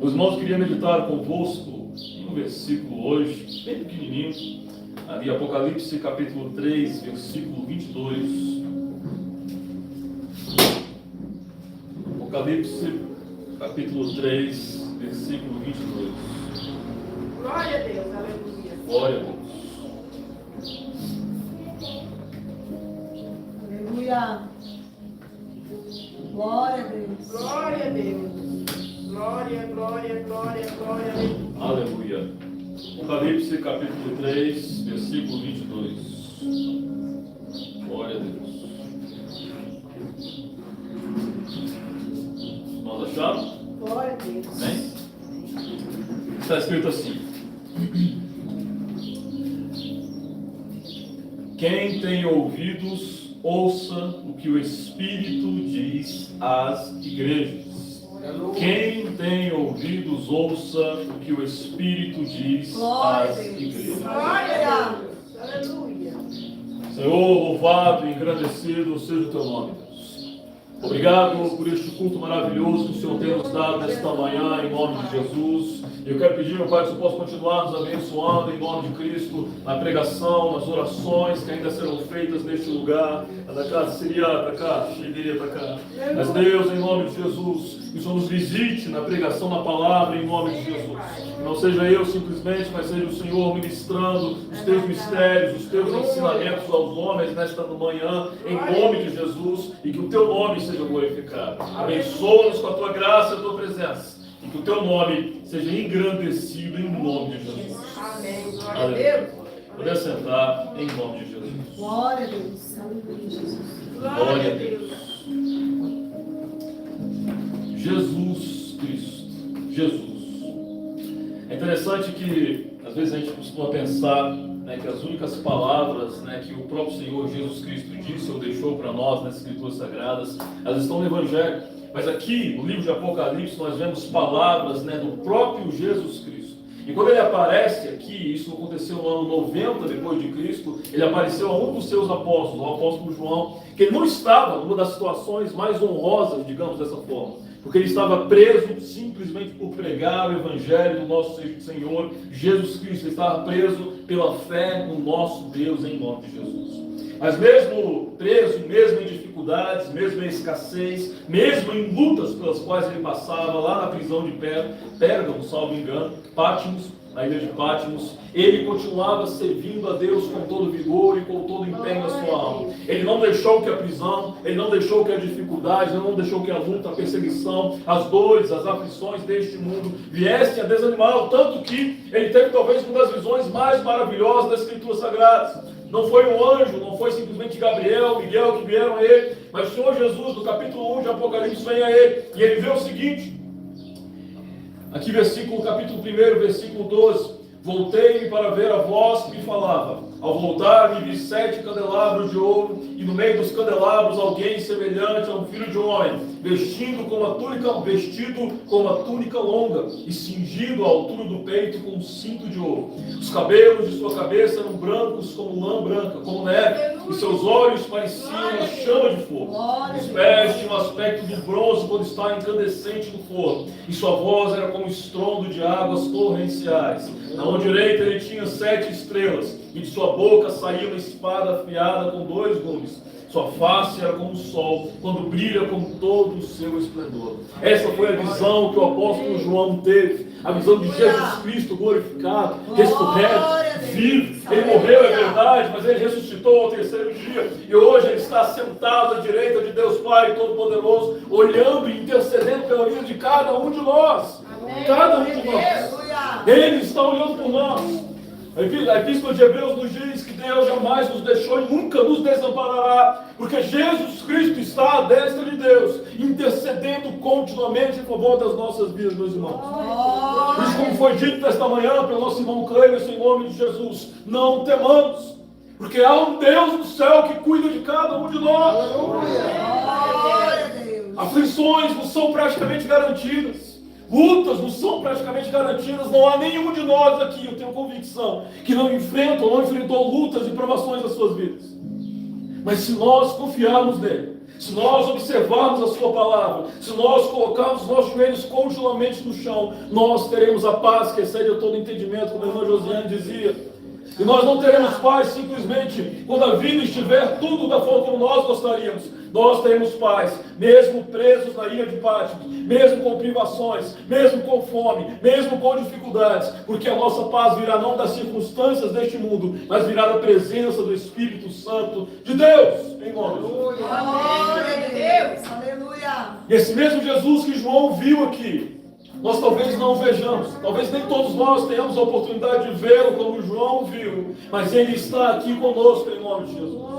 Os irmãos, queria meditar convosco um versículo hoje, bem pequenininho, ali Apocalipse capítulo 3, versículo 22. Apocalipse capítulo 3, versículo 22. Glória a Deus, aleluia. Glória a Deus. Aleluia. Glória a Deus. Glória a Deus. Glória, glória, glória, glória. Aleluia. Apocalipse capítulo 3, versículo 22. Glória a Deus. Nós acharam? Glória a Deus. Amém? Está escrito assim: quem tem ouvidos, ouça o que o Espírito diz às igrejas. Quem tem ouvidos, ouça o que o Espírito diz Glória a às Deus. igrejas. Glória a Deus. Aleluia. Senhor, louvado e engrandecido seja o teu nome, Deus. Obrigado por este culto maravilhoso que o Senhor tem nos dado nesta manhã, em nome de Jesus. Eu quero pedir, meu Pai, que o Senhor possa continuar nos abençoando, em nome de Cristo, na pregação, nas orações que ainda serão feitas neste lugar. Mas Deus, em nome de Jesus, que o Senhor nos visite na pregação, na palavra, em nome de Jesus. Que não seja eu simplesmente, mas seja o Senhor ministrando os teus mistérios, os teus ensinamentos aos homens nesta manhã, em nome de Jesus, e que o teu nome seja glorificado. Abençoa-nos com a tua graça e a tua presença. E que o teu nome seja engrandecido em nome de Jesus. Amém. Glória a Aleluia. Deus. Poder sentar em nome de Jesus. Glória a Deus. Aleluia, Jesus. Glória a Deus. Jesus Cristo. Jesus. É interessante que às vezes a gente costuma pensar, né, que as únicas palavras, né, que o próprio Senhor Jesus Cristo disse ou deixou para nós nas Escrituras Sagradas, elas estão no Evangelho. Mas aqui, no livro de Apocalipse, nós vemos palavras, né, do próprio Jesus Cristo. E quando ele aparece aqui, isso aconteceu no ano 90 depois de Cristo, ele apareceu a um dos seus apóstolos, o apóstolo João, que ele não estava numa das situações mais honrosas, digamos dessa forma, porque ele estava preso simplesmente por pregar o Evangelho do nosso Senhor Jesus Cristo. Ele estava preso pela fé no nosso Deus, em nome de Jesus. Mas mesmo preso, mesmo em dificuldades, mesmo em escassez, mesmo em lutas pelas quais ele passava lá na prisão de Pérgamo, salvo engano, Pátimos, na ilha de Pátimos, ele continuava servindo a Deus com todo vigor e com todo empenho na sua alma. Ele não deixou que a prisão, ele não deixou que a dificuldade, ele não deixou que a luta, a perseguição, as dores, as aflições deste mundo viessem a desanimá-lo, tanto que ele teve talvez uma das visões mais maravilhosas das Escrituras Sagradas. Não foi um anjo, não foi simplesmente Gabriel, Miguel que vieram a ele, mas o Senhor Jesus, no capítulo 1 de Apocalipse, vem a ele, e ele vê o seguinte, aqui capítulo 1, versículo 12, voltei-me para ver a voz que me falava. Ao voltar-me vi 7 candelabros de ouro, e no meio dos candelabros alguém semelhante a um filho de homem, vestido com uma túnica longa, e cingido à altura do peito com um cinto de ouro. Os cabelos de sua cabeça eram brancos como lã branca, como neve, e seus olhos pareciam uma chama de fogo. Os pés tinham o aspecto do bronze quando está incandescente no forno, e sua voz era como estrondo de águas torrenciais. Na mão direita ele tinha 7 estrelas, e de sua boca saía uma espada afiada com 2 gumes. Sua face era como o sol, quando brilha com todo o seu esplendor. Essa foi a visão que o apóstolo João teve. A visão de Jesus Cristo glorificado, ressurreto, vivo. Ele morreu, é verdade, mas ele ressuscitou ao 3º dia. E hoje ele está sentado à direita de Deus Pai Todo-Poderoso, olhando e intercedendo pela vida de cada um de nós. Cada um de nós. Ele está olhando por nós. A Epístola de Hebreus nos diz que Deus jamais nos deixou e nunca nos desamparará, porque Jesus Cristo está à destra de Deus, intercedendo continuamente em favor das nossas vidas, meus irmãos. Por isso, como foi dito nesta manhã pelo nosso irmão Cleber, em nome de Jesus, não temamos, porque há um Deus no céu que cuida de cada um de nós. Aflições não são praticamente garantidas. Lutas não são praticamente garantidas, não há nenhum de nós aqui, eu tenho convicção, que não enfrentou lutas e provações nas suas vidas. Mas se nós confiarmos nele, se nós observarmos a sua palavra, se nós colocarmos os nossos joelhos continuamente no chão, nós teremos a paz que excede todo entendimento, como a irmã Josiane dizia. E nós não teremos paz simplesmente quando a vida estiver tudo da forma como nós gostaríamos. Nós teremos paz, mesmo presos na ilha de Patmos, mesmo com privações, mesmo com fome, mesmo com dificuldades, porque a nossa paz virá não das circunstâncias deste mundo, mas virá da presença do Espírito Santo de Deus, em nome de Jesus. Glória a Deus. Aleluia. E esse mesmo Jesus que João viu aqui, nós talvez não o vejamos, talvez nem todos nós tenhamos a oportunidade de vê-lo como João viu, mas ele está aqui conosco em nome de Jesus.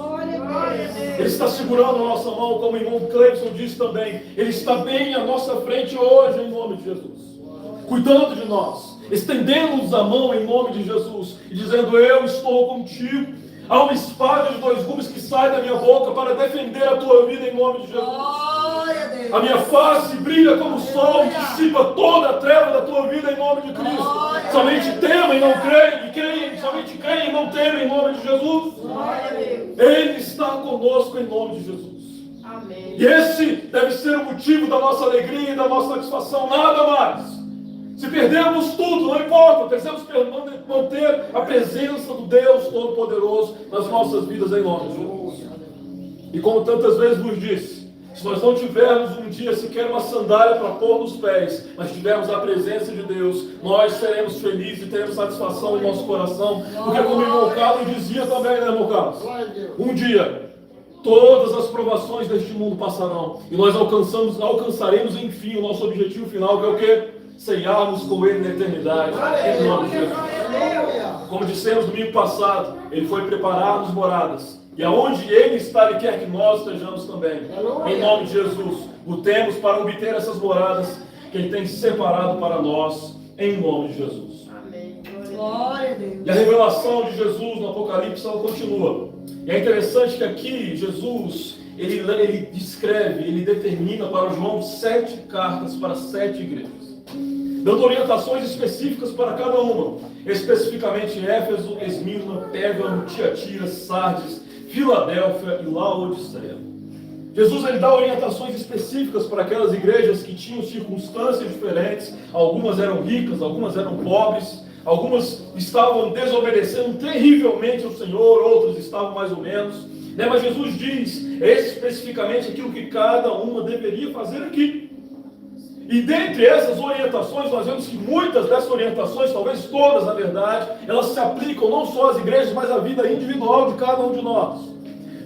Ele está segurando a nossa mão, como o irmão Cleibson disse também. Ele está bem à nossa frente hoje, em nome de Jesus. Cuidando de nós, estendendo-nos a mão em nome de Jesus e dizendo: eu estou contigo. Há uma espada de 2 gumes que sai da minha boca para defender a tua vida em nome de Jesus. Glória a Deus. A minha face brilha como o sol e dissipa toda a treva da tua vida em nome de Cristo. Glória. Somente temem e não creem, e creem, somente creem e não temem em nome de Jesus. Glória a Deus. Ele está conosco em nome de Jesus. Amém. E esse deve ser o motivo da nossa alegria e da nossa satisfação, nada mais. Se perdermos tudo, não importa, precisamos manter a presença do Deus Todo-Poderoso nas nossas vidas em nome de Jesus. E como tantas vezes nos disse, se nós não tivermos um dia sequer uma sandália para pôr nos pés, mas tivermos a presença de Deus, nós seremos felizes e teremos satisfação no nosso coração, porque como o irmão Carlos dizia também, né, irmão Carlos? Um dia, todas as provações deste mundo passarão, e nós alcançaremos enfim o nosso objetivo final, que é o quê? Ceiarmos com Ele na eternidade, em nome de Jesus. Como dissemos no domingo passado, Ele foi preparar-nos moradas. E aonde Ele está, Ele quer que nós estejamos também. Em nome de Jesus, lutemos para obter essas moradas que Ele tem separado para nós, em nome de Jesus. Amém. Glória a Deus. E a revelação de Jesus no Apocalipse, ela continua. E é interessante que aqui Jesus, ele descreve, ele determina para João 7 cartas para 7 igrejas, dando orientações específicas para cada uma, especificamente Éfeso, Esmirna, Pérgamo, Tiatira, Sardes, Filadélfia e Laodiceia. Jesus ele dá orientações específicas para aquelas igrejas que tinham circunstâncias diferentes, algumas eram ricas, algumas eram pobres, algumas estavam desobedecendo terrivelmente ao Senhor, outras estavam mais ou menos, né? Mas Jesus diz especificamente aquilo que cada uma deveria fazer aqui. E dentre essas orientações, nós vemos que muitas dessas orientações, talvez todas na verdade, elas se aplicam não só às igrejas, mas à vida individual de cada um de nós.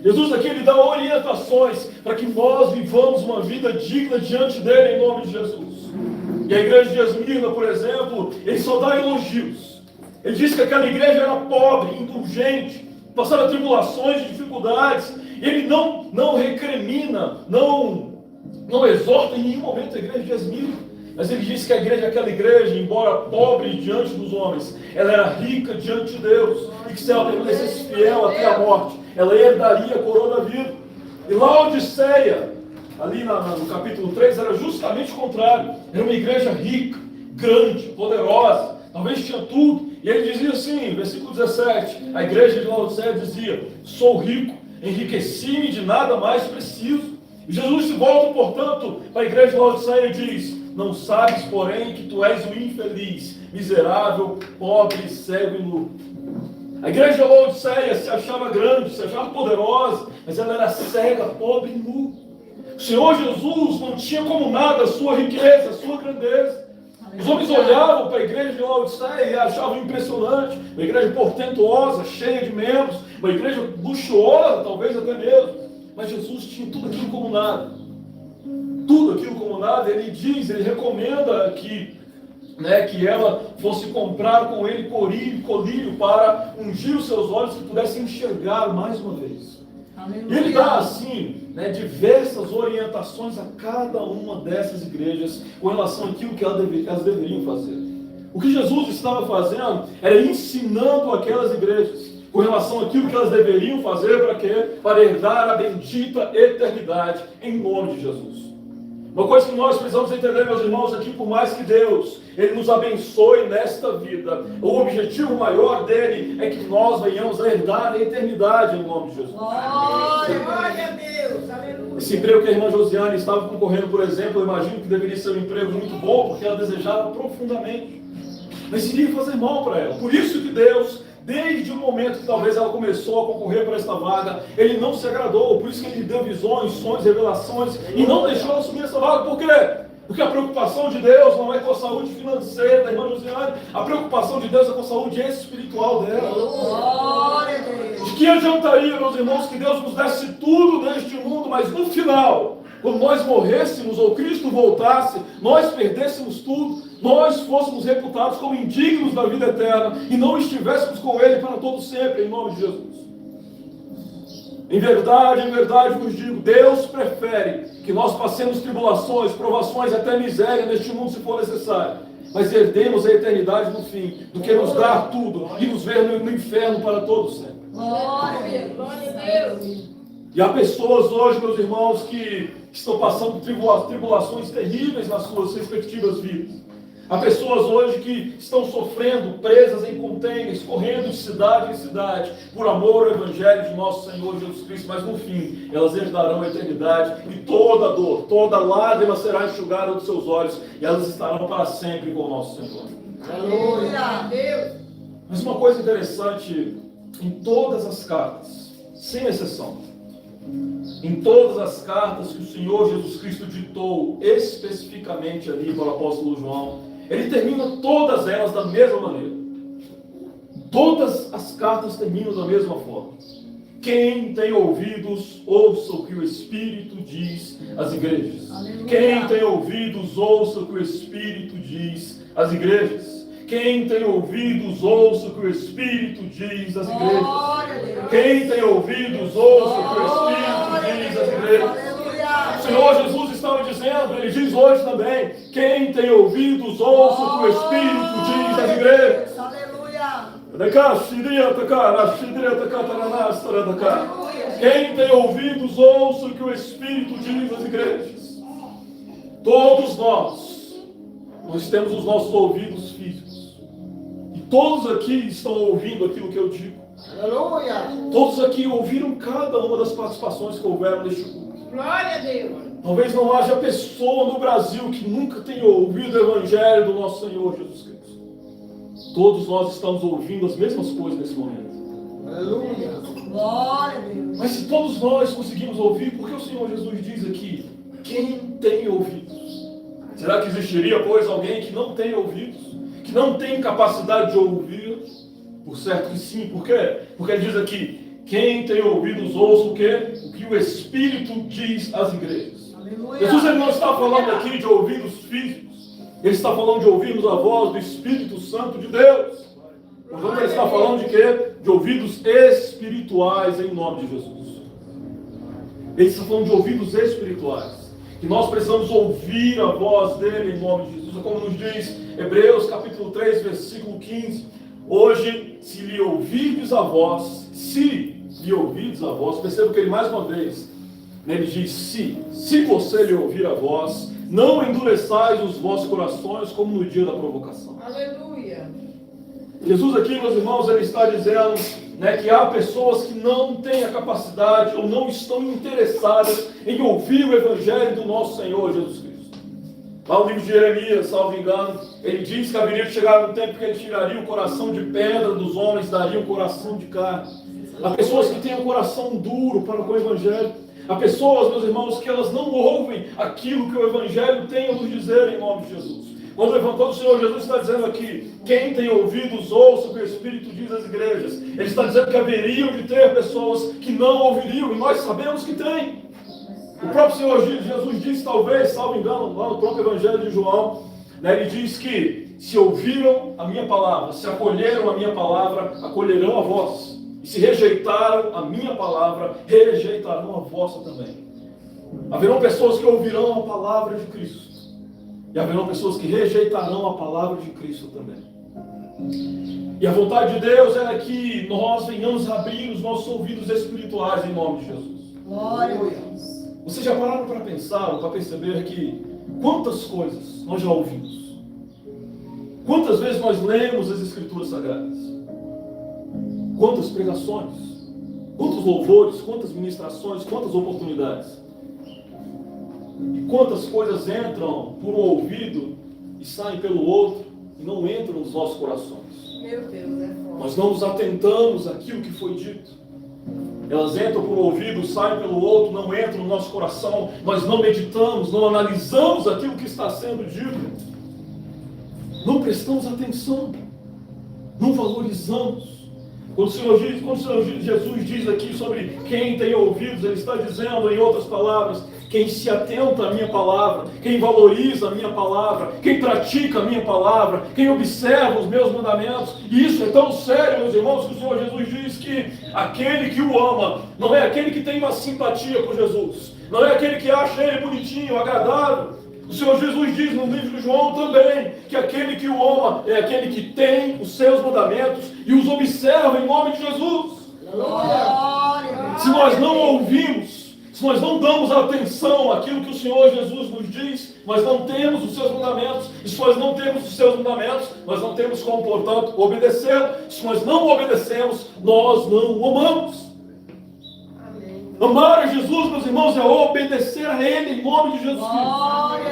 Jesus aqui ele dá orientações para que nós vivamos uma vida digna diante dele em nome de Jesus. E a igreja de Esmirna, por exemplo, ele só dá elogios. Ele diz que aquela igreja era pobre, indulgente, passava tribulações e dificuldades. E ele não recrimina, não exorta em nenhum momento a igreja de Esmirna. Mas ele diz que a igreja, aquela igreja, embora pobre diante dos homens, ela era rica diante de Deus. E que se ela permanecesse fiel até a morte, ela herdaria a coroa da vida. E Laodiceia, ali no capítulo 3, era justamente o contrário. Era uma igreja rica, grande, poderosa, talvez tinha tudo. E ele dizia assim, versículo 17, a igreja de Laodiceia dizia: sou rico, enriqueci-me, de nada mais preciso. E Jesus se volta, portanto, para a igreja de Laodiceia e diz: não sabes, porém, que tu és o infeliz, miserável, pobre, cego e nu. A igreja de Laodiceia se achava grande, se achava poderosa, mas ela era cega, pobre e nu. O Senhor Jesus não tinha como nada a sua riqueza, a sua grandeza. Os homens olhavam para a igreja de Laodiceia e achavam impressionante, uma igreja portentosa, cheia de membros, uma igreja luxuosa, talvez até mesmo. Mas Jesus tinha tudo aquilo como nada. Tudo aquilo como nada. Ele diz, ele recomenda que ela fosse comprar com ele colírio para ungir os seus olhos, que pudessem enxergar mais uma vez. E ele dá assim, diversas orientações a cada uma dessas igrejas com relação àquilo que elas deveriam fazer. O que Jesus estava fazendo era ensinando aquelas igrejas com relação àquilo que elas deveriam fazer para quê? Para herdar a bendita eternidade em nome de Jesus. Uma coisa que nós precisamos entender, meus irmãos, aqui, por mais que Deus, Ele nos abençoe nesta vida, o objetivo maior dele é que nós venhamos a herdar a eternidade, em nome de Jesus. Glória Glória a Deus. Aleluia. Esse emprego que a irmã Josiane estava concorrendo, por exemplo, eu imagino que deveria ser um emprego muito bom, porque ela desejava profundamente. Mas iria fazer mal para ela. Por isso que Deus, desde o momento que talvez ela começou a concorrer para esta vaga, Ele não se agradou. Por isso que Ele lhe deu visões, sonhos, revelações, e não deixou ela assumir essa vaga. Por quê? Porque a preocupação de Deus não é com a saúde financeira da irmã Josiane, a preocupação de Deus é com a saúde espiritual dela. Glória a Deus. De que adiantaria, meus irmãos, que Deus nos desse tudo neste mundo, mas no final, quando nós morrêssemos ou Cristo voltasse, nós perdêssemos tudo, nós fôssemos reputados como indignos da vida eterna e não estivéssemos com Ele para todo sempre, em nome de Jesus. Em verdade vos digo, Deus prefere que nós passemos tribulações, provações, até miséria neste mundo se for necessário, mas herdemos a eternidade no fim, do que nos dar tudo e nos ver no inferno para todos sempre. Glória. Glória a Deus. E há pessoas hoje, meus irmãos, que estão passando tribulações terríveis nas suas respectivas vidas. Há pessoas hoje que estão sofrendo, presas em contêineres, correndo de cidade em cidade, por amor ao Evangelho de nosso Senhor Jesus Cristo, mas no fim, elas herdarão a eternidade e toda dor, toda lágrima será enxugada dos seus olhos e elas estarão para sempre com o nosso Senhor. Glória a Deus. Mas uma coisa interessante, em todas as cartas, sem exceção, em todas as cartas que o Senhor Jesus Cristo ditou especificamente ali para o apóstolo João, ele termina todas elas da mesma maneira. Todas as cartas terminam da mesma forma. Quem tem ouvidos, ouça o que o Espírito diz às igrejas. Aleluia. Quem tem ouvidos, ouça o que o Espírito diz às igrejas. Quem tem ouvidos, ouça o que o Espírito diz às igrejas. Glória a Deus. Quem tem ouvidos, ouça o que o Espírito diz às igrejas. Aleluia. O Senhor Jesus estava dizendo, Ele diz hoje também, quem tem ouvidos, ouça o que o Espírito diz às igrejas. Aleluia. Quem tem ouvidos, ouça o que o Espírito diz às igrejas. Todos nós temos os nossos ouvidos físicos. E todos aqui estão ouvindo aquilo que eu digo. Aleluia. Todos aqui ouviram cada uma das participações que houveram neste culto. Glória a Deus. Talvez não haja pessoa no Brasil que nunca tenha ouvido o Evangelho do nosso Senhor Jesus Cristo. Todos nós estamos ouvindo as mesmas coisas nesse momento. Aleluia. Glória a Deus. Mas se todos nós conseguimos ouvir, por que o Senhor Jesus diz aqui, quem tem ouvidos? Será que existiria, pois, alguém que não tem ouvidos? Que não tem capacidade de ouvir? Por certo que sim. Por quê? Porque ele diz aqui, quem tem ouvidos, ouça o quê? O que o Espírito diz às igrejas. Aleluia. Jesus ele não está falando aqui de ouvidos físicos. Ele está falando de ouvirmos a voz do Espírito Santo de Deus. Portanto, ele está falando de quê? De ouvidos espirituais em nome de Jesus. Ele está falando de ouvidos espirituais. Que nós precisamos ouvir a voz dele em nome de Jesus. Como nos diz Hebreus capítulo 3, versículo 15. Hoje, se lhe ouvirdes a voz, perceba que ele mais uma vez, ele diz se você lhe ouvir a voz, não endureçais os vossos corações como no dia da provocação. Aleluia. Jesus aqui, meus irmãos, ele está dizendo, que há pessoas que não têm a capacidade ou não estão interessadas em ouvir o Evangelho do nosso Senhor Jesus Cristo. Lá no livro de Jeremias, salvo engano, ele diz que haveria de chegar um tempo que ele tiraria o coração de pedra dos homens, daria um coração de carne. Há pessoas que têm um coração duro para com o Evangelho. Há pessoas, meus irmãos, que elas não ouvem aquilo que o Evangelho tem a nos dizer em nome de Jesus. Quando o Senhor Jesus está dizendo aqui, quem tem ouvidos, ouça o que o Espírito diz às igrejas. Ele está dizendo que haveriam de ter pessoas que não ouviriam, e nós sabemos que tem. O próprio Senhor Jesus disse, talvez, salvo engano, lá no próprio Evangelho de João, ele diz que se ouviram a minha palavra, se acolheram a minha palavra, acolherão a vossa. E se rejeitaram a minha palavra, rejeitarão a vossa também. Haverão pessoas que ouvirão a palavra de Cristo. E haverão pessoas que rejeitarão a palavra de Cristo também. E a vontade de Deus é que nós venhamos abrir os nossos ouvidos espirituais em nome de Jesus. Glória a Deus. Vocês já pararam para pensar, para perceber que quantas coisas nós já ouvimos? Quantas vezes nós lemos as Escrituras Sagradas? Quantas pregações? Quantos louvores? Quantas ministrações? Quantas oportunidades? E quantas coisas entram por um ouvido e saem pelo outro e não entram nos nossos corações? Meu Deus, é forte. Nós não nos atentamos àquilo que foi dito. Elas entram por um ouvido, saem pelo outro, não entram no nosso coração. Nós não meditamos, não analisamos aquilo que está sendo dito. Não prestamos atenção. Não valorizamos. Quando o Senhor Jesus diz aqui sobre quem tem ouvidos, Ele está dizendo, em outras palavras, quem se atenta à minha palavra, quem valoriza a minha palavra, quem pratica a minha palavra, quem observa os meus mandamentos. E isso é tão sério, meus irmãos, que o Senhor Jesus diz que aquele que o ama não é aquele que tem uma simpatia por Jesus, não é aquele que acha ele bonitinho, agradável. O Senhor Jesus diz no livro de João também que aquele que o ama é aquele que tem os seus mandamentos e os observa em nome de Jesus. Glória. Se nós não ouvimos, se nós não damos atenção àquilo que o Senhor Jesus nos diz, nós não temos os seus mandamentos. E se nós não temos os seus mandamentos, nós não temos como, portanto, obedecê-lo. Se nós não obedecemos, nós não o amamos. Amar a Jesus, meus irmãos, é obedecer a Ele em nome de Jesus Cristo. Glória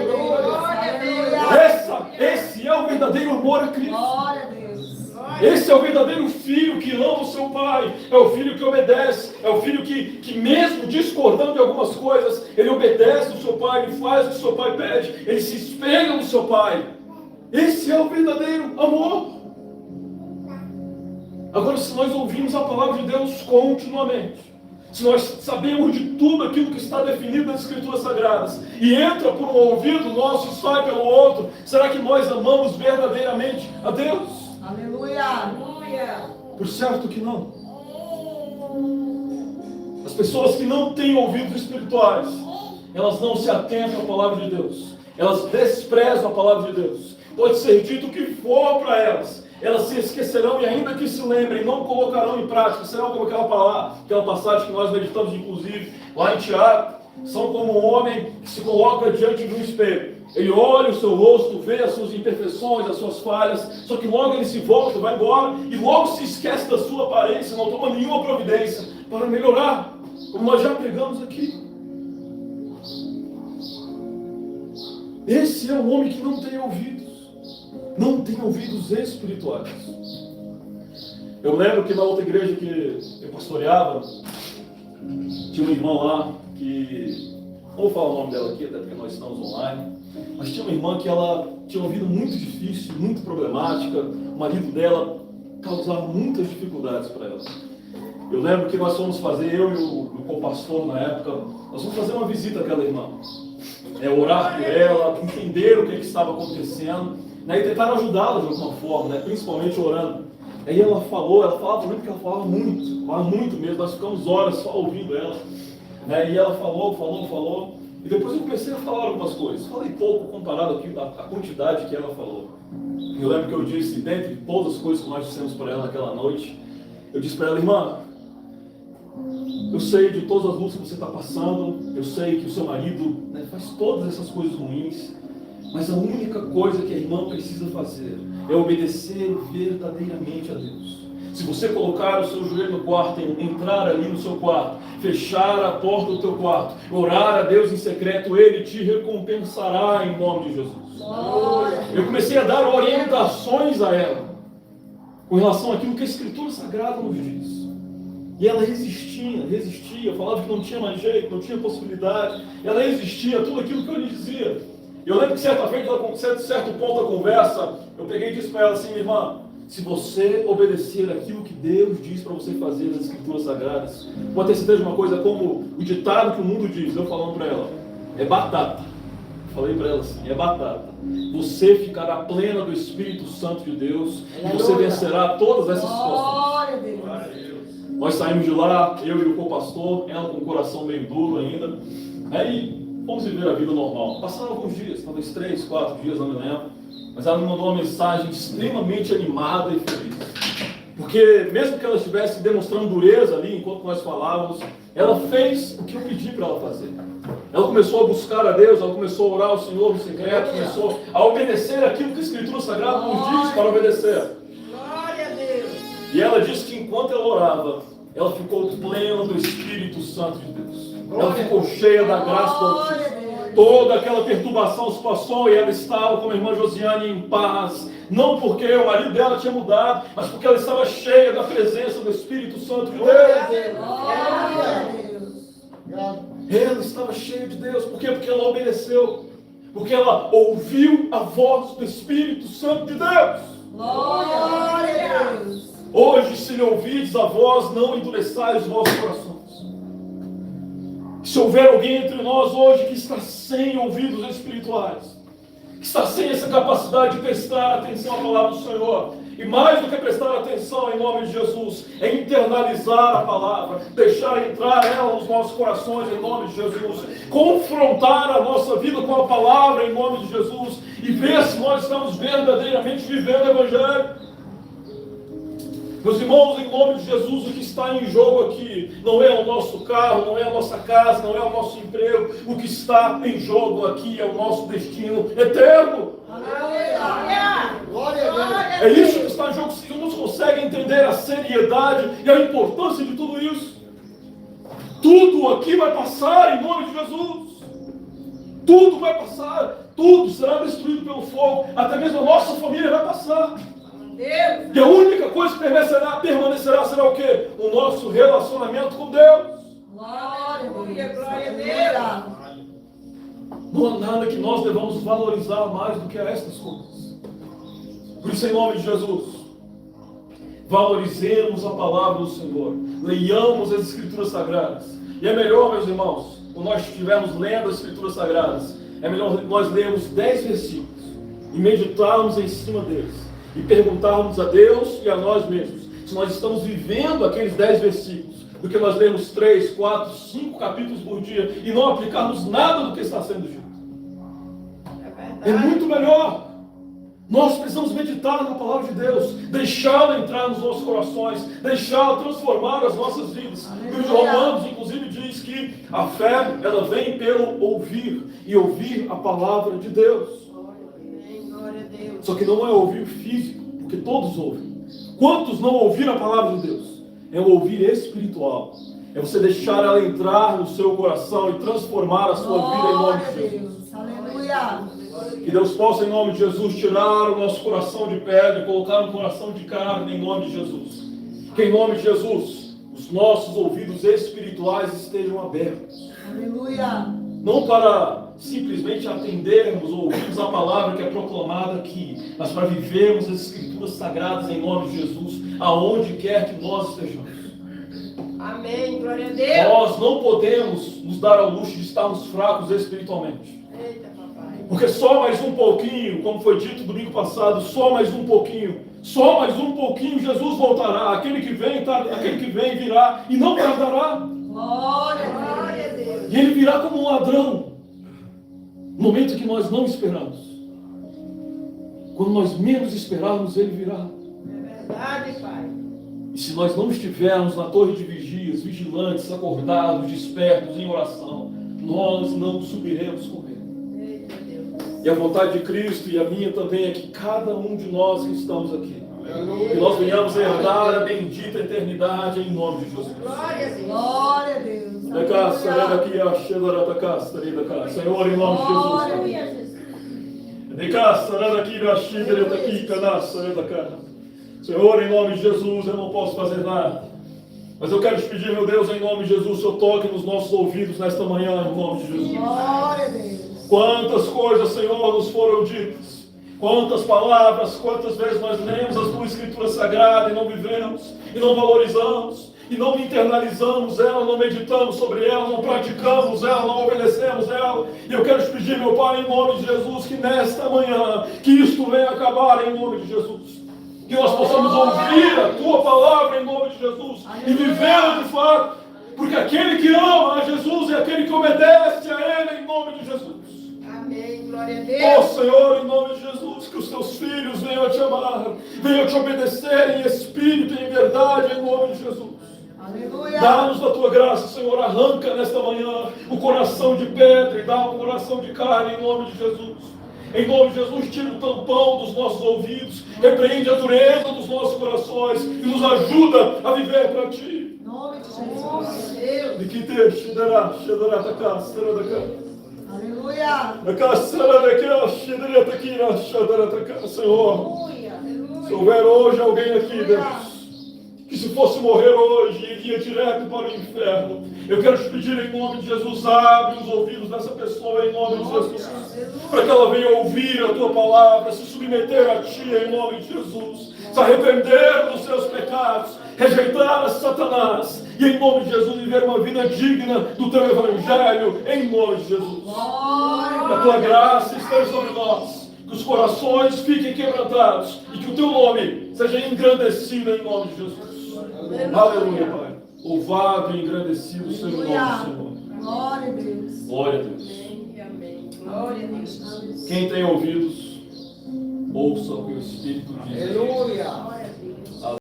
a Deus. Esse é o verdadeiro amor a Cristo. Glória a Deus. Esse é o verdadeiro filho que ama o seu pai. É o filho que obedece. É o filho que mesmo discordando de algumas coisas, ele obedece o seu pai, ele faz o que o seu pai pede, ele se espelha no seu pai. Esse é o verdadeiro amor. Agora, se nós ouvimos a palavra de Deus continuamente, se nós sabemos de tudo aquilo que está definido nas Escrituras Sagradas, e entra por um ouvido nosso e sai pelo outro, será que nós amamos verdadeiramente a Deus? Aleluia. Aleluia. Por certo que não. As pessoas que não têm ouvidos espirituais, elas não se atentam à palavra de Deus, elas desprezam a palavra de Deus. Pode ser dito o que for para elas, elas se esquecerão e ainda que se lembrem, não colocarão em prática. Serão como aquela passagem que nós meditamos, inclusive, lá em Tiago. São como um homem que se coloca diante de um espelho. Ele olha o seu rosto, vê as suas imperfeições, as suas falhas, só que logo ele se volta, vai embora e logo se esquece da sua aparência, não toma nenhuma providência para melhorar, como nós já pregamos aqui. Esse é um homem que não tem ouvidos. Não tem ouvidos espirituais. Eu lembro que na outra igreja que eu pastoreava, tinha uma irmã lá que, não vou falar o nome dela aqui, até porque nós estamos online, mas tinha uma irmã que ela tinha uma vida muito difícil, muito problemática, o marido dela causava muitas dificuldades para ela. Eu lembro que nós fomos fazer, eu e o co-pastor na época, nós fomos fazer uma visita àquela irmã, orar por ela, entender o que estava acontecendo, né, e tentar ajudá-la de alguma forma, né, principalmente orando. Aí ela falava muito, porque ela falava muito mesmo, nós ficamos horas só ouvindo ela, né, e ela falou, e depois eu comecei a falar algumas coisas. Falei pouco comparado aqui à quantidade que ela falou. Eu lembro que eu disse, dentre todas as coisas que nós dissemos para ela naquela noite, eu disse para ela: irmã, eu sei de todas as lutas que você está passando, eu sei que o seu marido, né, faz todas essas coisas ruins, mas a única coisa que a irmã precisa fazer é obedecer verdadeiramente a Deus. Se você colocar o seu joelho no quarto, entrar ali no seu quarto, fechar a porta do teu quarto, orar a Deus em secreto, Ele te recompensará em nome de Jesus. Eu comecei a dar orientações a ela com relação àquilo que a Escritura Sagrada nos diz. E ela resistia, falava que não tinha mais jeito, não tinha possibilidade. Ela resistia a tudo aquilo que eu lhe dizia. Eu lembro que certa feita, certo ponto da conversa, eu peguei e disse para ela assim: minha irmã, se você obedecer aquilo que Deus diz para você fazer nas Escrituras Sagradas, pode ter certeza de uma coisa, como o ditado que o mundo diz, eu falando para ela, é batata. Falei para ela assim, é batata. Você ficará plena do Espírito Santo de Deus e você vencerá todas essas situações. Glória a Deus. Nós saímos de lá, eu e o co-pastor, ela com o coração meio duro ainda, aí fomos viver a vida normal. Passaram alguns dias, talvez 3, 4 dias, não me lembro, mas ela me mandou uma mensagem extremamente animada e feliz. Porque mesmo que ela estivesse demonstrando dureza ali enquanto nós falávamos, ela fez o que eu pedi para ela fazer. Ela começou a buscar a Deus, ela começou a orar ao Senhor no secreto, começou a obedecer aquilo que a Escritura Sagrada nos diz para obedecer. Glória a Deus. E ela disse que enquanto ela orava, ela ficou plena do Espírito Santo de Deus. Ela ficou cheia da graça do Altíssimo. Toda aquela perturbação se passou e ela estava com a irmã Josiane em paz. Não porque o marido dela tinha mudado, mas porque ela estava cheia da presença do Espírito Santo de Deus. Glória a Deus. Ela estava cheia de Deus. Por quê? Porque ela obedeceu. Porque ela ouviu a voz do Espírito Santo de Deus. Glória a Deus. Hoje, se lhe ouvides a voz, não endureçais os vossos corações. Se houver alguém entre nós hoje que está sem ouvidos espirituais, que está sem essa capacidade de prestar atenção à palavra do Senhor, e mais do que prestar atenção em nome de Jesus, é internalizar a palavra, deixar entrar ela nos nossos corações em nome de Jesus, confrontar a nossa vida com a palavra em nome de Jesus, e ver se nós estamos verdadeiramente vivendo o Evangelho. Meus irmãos, em nome de Jesus, o que está em jogo aqui não é o nosso carro, não é a nossa casa, não é o nosso emprego. O que está em jogo aqui é o nosso destino eterno. É isso que está em jogo. Se irmãos conseguem entender a seriedade e a importância de tudo isso, tudo aqui vai passar em nome de Jesus. Tudo vai passar, tudo será destruído pelo fogo, até mesmo a nossa família vai passar. Deus. E a única coisa que permanecerá será o quê? O nosso relacionamento com Deus. Glória Glória a Deus. Não há nada que nós devamos valorizar mais do que estas coisas. Por isso, em nome de Jesus, valorizemos a palavra do Senhor. Leiamos as Escrituras Sagradas. E é melhor, meus irmãos, quando nós estivermos lendo as Escrituras Sagradas, é melhor nós lermos 10 versículos e meditarmos em cima deles. E perguntarmos a Deus e a nós mesmos se nós estamos vivendo aqueles 10 versículos, do que nós lemos 3, 4, 5 capítulos por dia e não aplicarmos nada do que está sendo dito. É muito melhor. Nós precisamos meditar na palavra de Deus, deixá-la entrar nos nossos corações, deixá-la transformar as nossas vidas. E os Romanos, inclusive, diz que a fé, ela vem pelo ouvir, e ouvir a palavra de Deus. Só que não é ouvir físico, porque todos ouvem. Quantos não ouviram a palavra de Deus? É o ouvir espiritual. É você deixar ela entrar no seu coração e transformar a sua vida em nome de Jesus. Aleluia. Que Deus possa, em nome de Jesus, tirar o nosso coração de pedra e colocar um coração de carne em nome de Jesus. Que em nome de Jesus, os nossos ouvidos espirituais estejam abertos. Aleluia. Não para simplesmente atendermos ou ouvirmos a palavra que é proclamada aqui, mas para vivermos as Escrituras Sagradas em nome de Jesus, aonde quer que nós estejamos. Amém, glória a Deus. Nós não podemos nos dar ao luxo de estarmos fracos espiritualmente. Eita, papai. Porque só mais um pouquinho, como foi dito domingo passado, só mais um pouquinho, Jesus voltará. Aquele que vem virá e não tardará. Glória Glória a Deus. E ele virá como um ladrão, no momento que nós não esperamos. Quando nós menos esperarmos, ele virá. É verdade, Pai. E se nós não estivermos na torre de vigias, vigilantes, acordados, despertos, em oração, nós não subiremos com ele. Eita, Deus. E a vontade de Cristo e a minha também é que cada um de nós que estamos aqui, que nós venhamos a herdar a bendita eternidade em nome de Jesus. Glória a Deus. Glória a Deus. Senhor, em nome de Jesus. Glória a Jesus. Senhor, em nome de Jesus, eu não posso fazer nada. Mas eu quero te pedir, meu Deus, em nome de Jesus, que eu toque nos nossos ouvidos nesta manhã, em nome de Jesus. Glória a Deus. Quantas coisas, Senhor, nos foram ditas. Quantas palavras, quantas vezes nós lemos a tua Escritura Sagrada e não vivemos, e não valorizamos, e não internalizamos ela, não meditamos sobre ela, não praticamos ela, não obedecemos ela. E eu quero te pedir, meu Pai, em nome de Jesus, que nesta manhã, que isto venha acabar em nome de Jesus. Que nós possamos ouvir a tua palavra em nome de Jesus e vivê-la de fato. Porque aquele que ama a Jesus é aquele que obedece a Ele em nome de Jesus. Amém, glória a Ó Deus. Senhor, em nome de Jesus, que os teus filhos venham a te amar, venham a te obedecer em espírito e em verdade, em nome de Jesus. Aleluia. Dá-nos da tua graça, Senhor. Arranca nesta manhã o coração de pedra e dá um coração de carne, em nome de Jesus. Em nome de Jesus, tira o tampão dos nossos ouvidos, repreende a dureza dos nossos corações e nos ajuda a viver para Ti. Em nome de Jesus. Deus. De que te chedará, chedará da casa, será da casa. Aleluia. Da casa, será da casa, chedará da casa, chedará da casa, Senhor. Aleluia. Se houver hoje alguém aqui, Deus, que se fosse morrer hoje, iria direto para o inferno, eu quero te pedir em nome de Jesus, abre os ouvidos dessa pessoa em nome de Jesus, para que ela venha ouvir a tua palavra, se submeter a ti em nome de Jesus, se arrepender dos seus pecados, rejeitar a Satanás e em nome de Jesus viver uma vida digna do teu evangelho em nome de Jesus. A tua graça esteja sobre nós, que os corações fiquem quebrantados e que o teu nome seja engrandecido em nome de Jesus. Aleluia, Pai. Louvado e engrandecido seja o nome do Senhor. Glória a Deus. Glória a Deus. Amém. Amém. Glória a Deus. Quem tem ouvidos, ouça o que o Espírito diz. Aleluia.